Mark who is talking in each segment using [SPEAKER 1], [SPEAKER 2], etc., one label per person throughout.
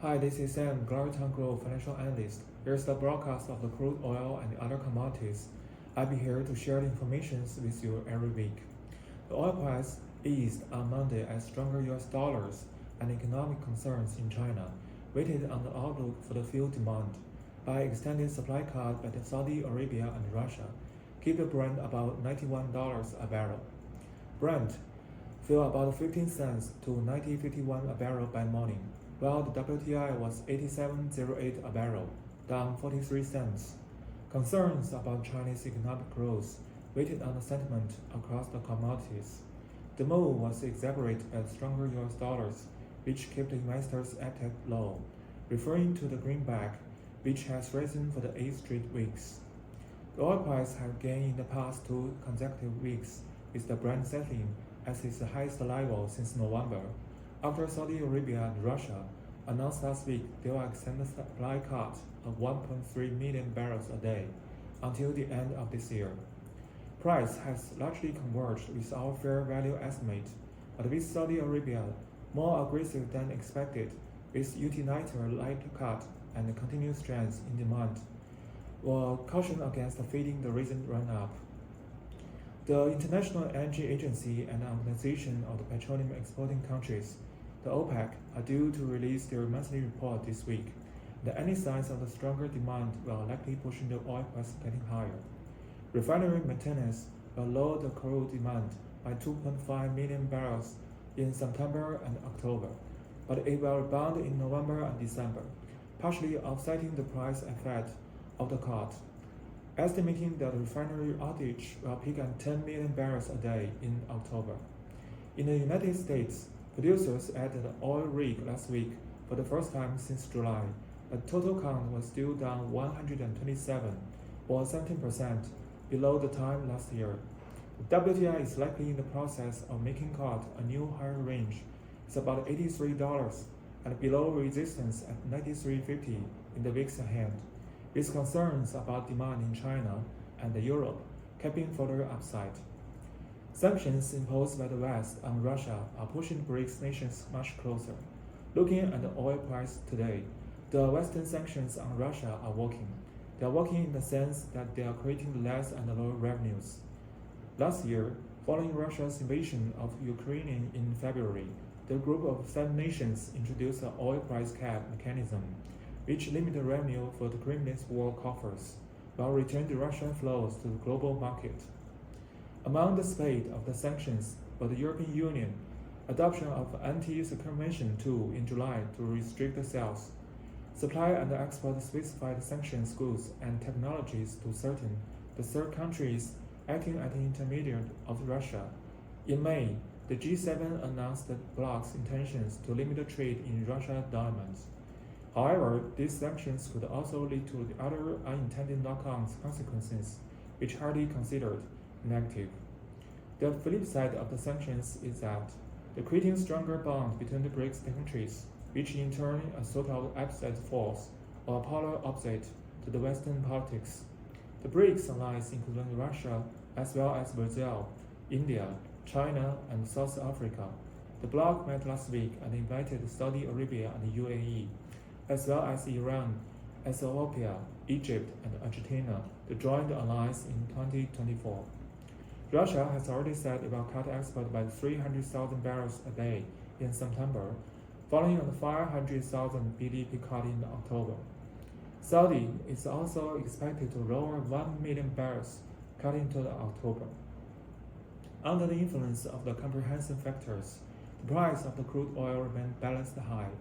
[SPEAKER 1] Hi, this is Sam, Gloriton Grove financial analyst. Here's the broadcast of the crude oil and the other commodities. I'll be here to share the information with you every week. The oil price eased on Monday as stronger US dollars and economic concerns in China weighted on the outlook for the fuel demand by extended supply cut by Saudi Arabia and Russia, keep the Brent about $91 a barrel. Brent fell about 15 cents to $90.51 a barrel by morning, while the WTI was $87.08 a barrel, down 43 cents. Concerns about Chinese economic growth weighted on the sentiment across the commodities. The move was exacerbated by stronger US dollars, which kept investors' appetite low, referring to the greenback, which has risen for the 8 straight weeks. The oil price has gained in the past 2 consecutive weeks, with the Brent settling at its highest level since November, after Saudi Arabia and Russia announced last week they will extend the supply cut of 1.3 million barrels a day until the end of this year. Price has largely converged with our fair value estimate, but with Saudi Arabia more aggressive than expected, with UT90 light cut and continued strength in demand, will caution against feeding the recent run-up. The International Energy Agency and Organization of the Petroleum Exporting Countries, the OPEC, are due to release their monthly report this week. Any signs of the stronger demand will likely push the oil price getting higher. Refinery maintenance will lower the crude demand by 2.5 million barrels in September and October, but it will rebound in November and December, partially offsetting the price effect of the cut. Estimating that the refinery outage will peak at 10 million barrels a day in October. In the United States, producers added an oil rig last week for the first time since July. The total count was still down 127, or 17% below the time last year. The WTI is likely in the process of making cut a new higher range. It's about $83 and below resistance at $93.50 in the weeks ahead, with concerns about demand in China and Europe capping further upside. Sanctions imposed by the West on Russia are pushing BRICS nations much closer. Looking at the oil price today, the Western sanctions on Russia are working. They are working in the sense that they are creating less and lower revenues. Last year, following Russia's invasion of Ukraine in February, the group of 7 nations introduced an oil price cap mechanism, which limited revenue for the Kremlin's war coffers, while returned Russian flows to the global market. Among the spate of the sanctions was the European Union adoption of anti-circumvention tool in July to restrict the sales, supply and export specified sanctions goods and technologies to certain the third countries acting as an intermediary of Russia. In May, the G7 announced the bloc's intentions to limit the trade in Russia diamonds. However, these sanctions could also lead to the other unintended knock-on consequences, which hardly considered negative. The flip side of the sanctions is that the creating stronger bond between the BRICS countries, which in turn are sort of opposite force or polar opposite to the Western politics. The BRICS allies include Russia as well as Brazil, India, China, and South Africa. The bloc met last week and invited Saudi Arabia and the UAE, as well as Iran, Ethiopia, Egypt, and Argentina to join the alliance in 2024. Russia has already said it will cut export by 300,000 barrels a day in September, following on the 500,000 BDP cut in October. Saudi is also expected to lower 1 million barrels cut into October. Under the influence of the comprehensive factors, the price of the crude oil remains balanced high.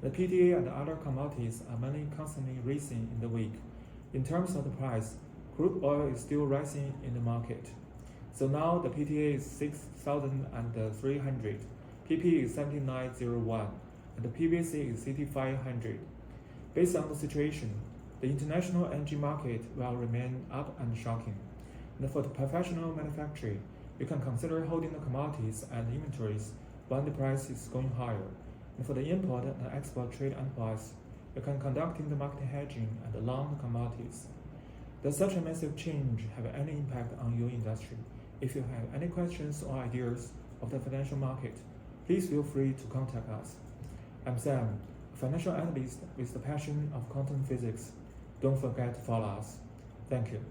[SPEAKER 1] The PTA and other commodities are mainly constantly rising in the week. In terms of the price, crude oil is still rising in the market. So now the PTA is 6,300, PP is 79.01, and the PVC is 8,500. Based on the situation, the international energy market will remain up and shocking. And for the professional manufacturing, you can consider holding the commodities and inventories when the price is going higher. And for the import and export trade enterprise, you can conduct the market hedging and long the commodities. Does such a massive change have any impact on your industry? If you have any questions or ideas of the financial market, please feel free to contact us. I'm Sam, financial analyst with the passion of quantum physics. Don't forget to follow us. Thank you.